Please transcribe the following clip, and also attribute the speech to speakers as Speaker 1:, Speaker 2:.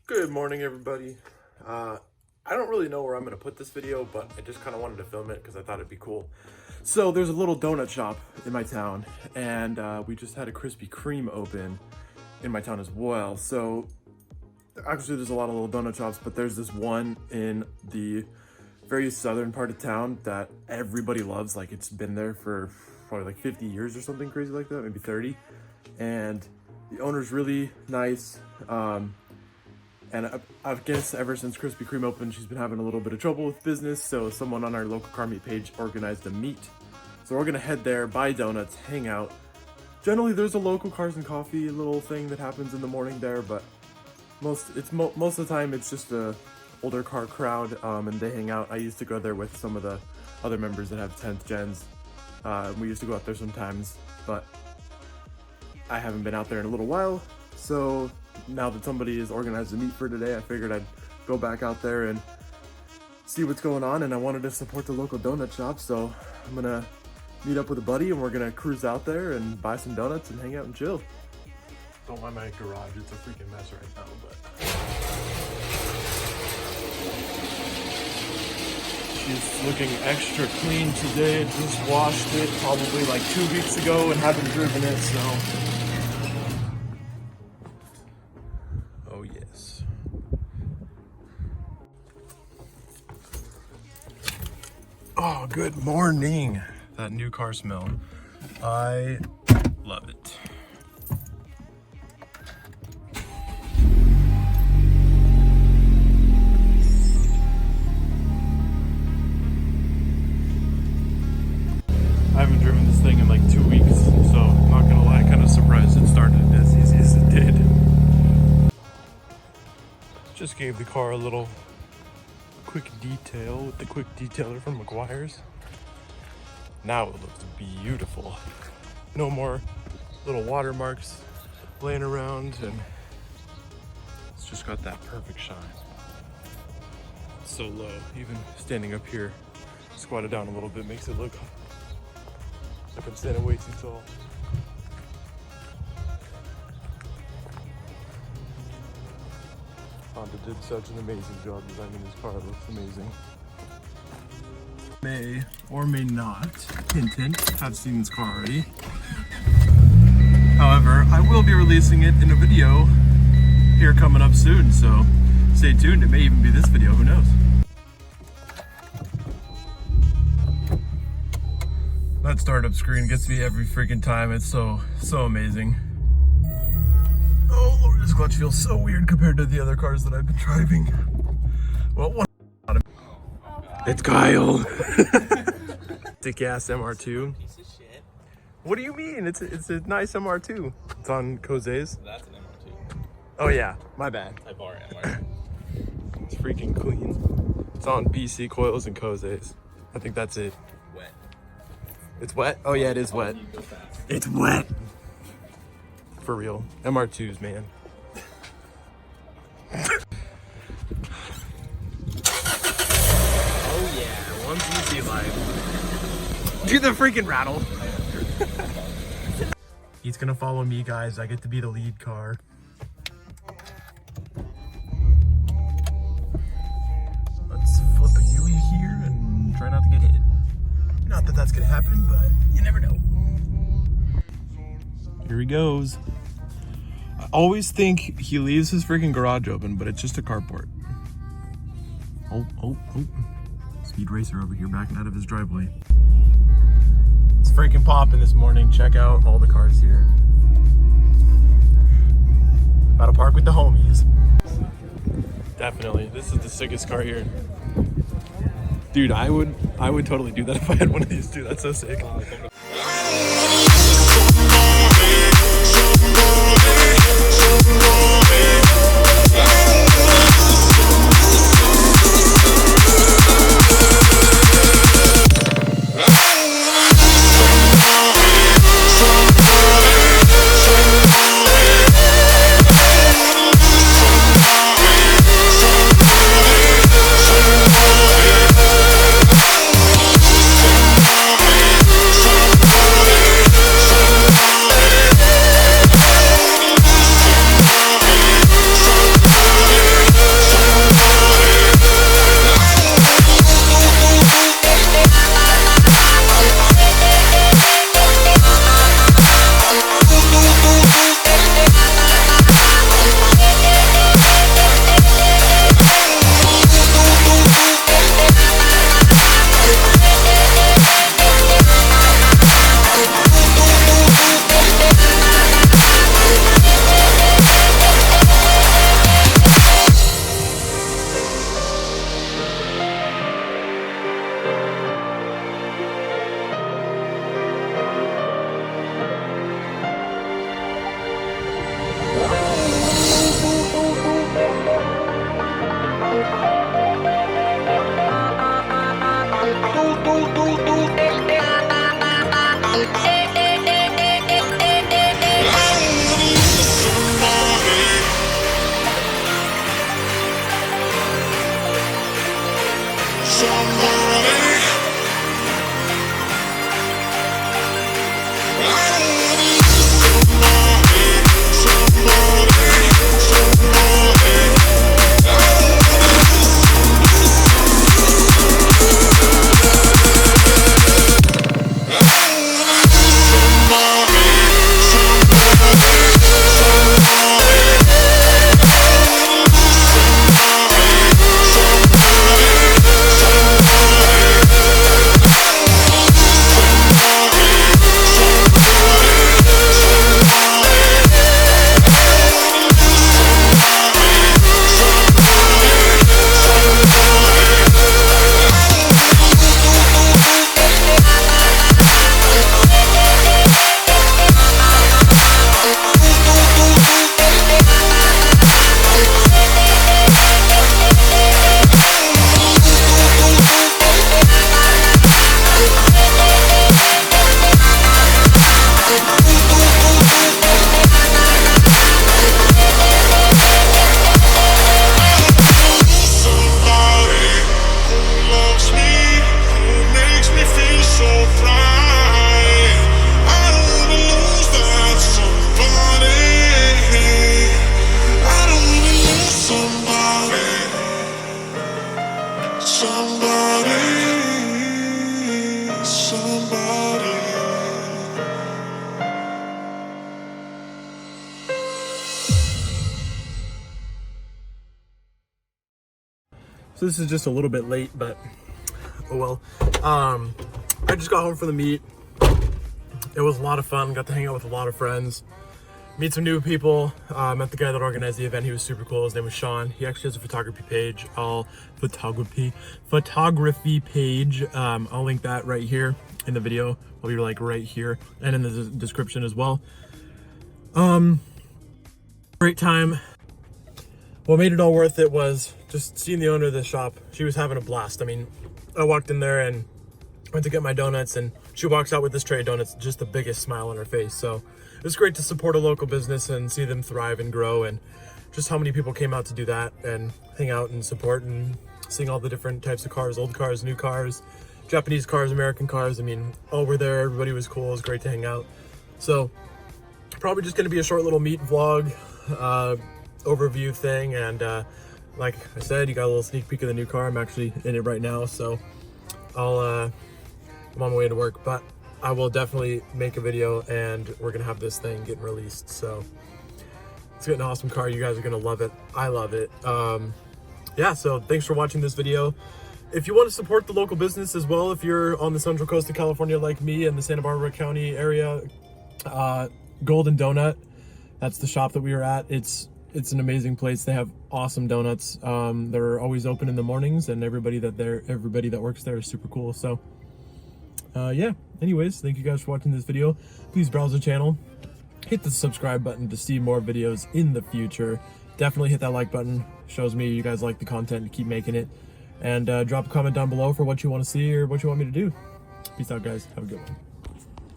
Speaker 1: Good morning, everybody. I don't really know where I'm going to put this video, but I just kind of wanted to film it because I thought it'd be cool. So there's a little donut shop in my town, and we just had a Krispy Kreme open in my town as well. So actually there's a lot of little donut shops, but there's this one in the very southern part of town that everybody loves. Like, it's been there for probably like 50 years or something crazy like that, maybe 30. And the owner's really nice. And I guess ever since Krispy Kreme opened, she's been having a little bit of trouble with business, so someone on our local car meet page organized a meet. So we're gonna head there, buy donuts, hang out. Generally, there's a local cars and coffee little thing that happens in the morning there, but most of the time it's just a older car crowd, and they hang out. I used to go there with some of the other members that have 10th gens. We used to go out there sometimes, but I haven't been out there in a little while, so now that somebody has organized a meet for today, I figured I'd go back out there and see what's going on, and I wanted to support the local donut shop, so I'm gonna meet up with a buddy and we're gonna cruise out there and buy some donuts and hang out and chill. Don't mind my garage, it's a freaking mess right now, but she's looking extra clean today. Just washed it probably like 2 weeks ago and haven't driven it, so oh, good morning. That new car smell. I love it. I haven't driven this thing in like 2 weeks, so I'm not gonna lie, kind of surprised it started as easy as it did. Just gave the car a little quick detail with the quick detailer from McGuire's. Now it looks beautiful. No more little watermarks laying around, and it's just got that perfect shine. It's so low, even standing up here, squatted down a little bit makes it look like I'm standing way too tall. Honda did such an amazing job designing this car. It looks amazing. May or may not, hint hint, have seen this car already. However, I will be releasing it in a video here coming up soon, so stay tuned. It may even be this video, who knows? That startup screen gets me every freaking time. It's so amazing. Oh Lord, this clutch feels so weird compared to the other cars that I've been driving. Well, one. It's Kyle. Thick ass MR2. What do you mean? It's a nice MR2. It's on Cose's.
Speaker 2: That's an MR2.
Speaker 1: Oh yeah, my bad.
Speaker 2: Type R MR2.
Speaker 1: It's freaking clean. It's on BC coils and Cose's. I think that's it.
Speaker 2: Wet.
Speaker 1: It's wet? Oh yeah, it is wet. It's wet. For real. MR2s, man. Oh yeah, one's easy life. Do the freaking rattle. He's gonna follow me, guys. I get to be the lead car. Let's flip a U here and try not to get hit. Not that that's gonna happen, but you never know. Here he goes. I always think he leaves his freaking garage open, but it's just a carport. Oh. Speed racer over here backing out of his driveway. It's freaking popping this morning. Check out all the cars here. About to park with the homies. Definitely. This is the sickest car here. Dude, I would totally do that if I had one of these too. That's so sick. So this is just a little bit late, but oh well. I just got home from the meet. It was a lot of fun. Got to hang out with a lot of friends, meet some new people. Met the guy that organized the event. He was super cool. His name was Sean. He actually has a photography page. Photography page. I'll link that right here in the video. I'll be like right here and in the description as well. Great time. What made it all worth it was just seeing the owner of the shop. She was having a blast. I mean, I walked in there and went to get my donuts, and she walks out with this tray of donuts, just the biggest smile on her face. So it was great to support a local business and see them thrive and grow, and just how many people came out to do that and hang out and support, and seeing all the different types of cars, old cars, new cars, Japanese cars, American cars. I mean, all were there. Everybody was cool. It was great to hang out. So probably just going to be a short little meet vlog, overview thing. And like I said, you got a little sneak peek of the new car. I'm actually in it right now, so I'm on my way to work, but I will definitely make a video, and we're gonna have this thing getting released. So it's an awesome car. You guys are gonna love it. I love it. Yeah, so thanks for watching this video. If you want to support the local business as well, if you're on the Central Coast of California like me in the Santa Barbara County area, Golden Donut, that's the shop that we were at. It's an amazing place. They have awesome donuts. They're always open in the mornings, and everybody that works there is super cool. So yeah, anyways, thank you guys for watching this video. Please browse the channel, hit the subscribe button to see more videos in the future. Definitely hit that like button. Shows me you guys like the content, to keep making it. And drop a comment down below for what you want to see or what you want me to do. Peace out, guys. Have a good one.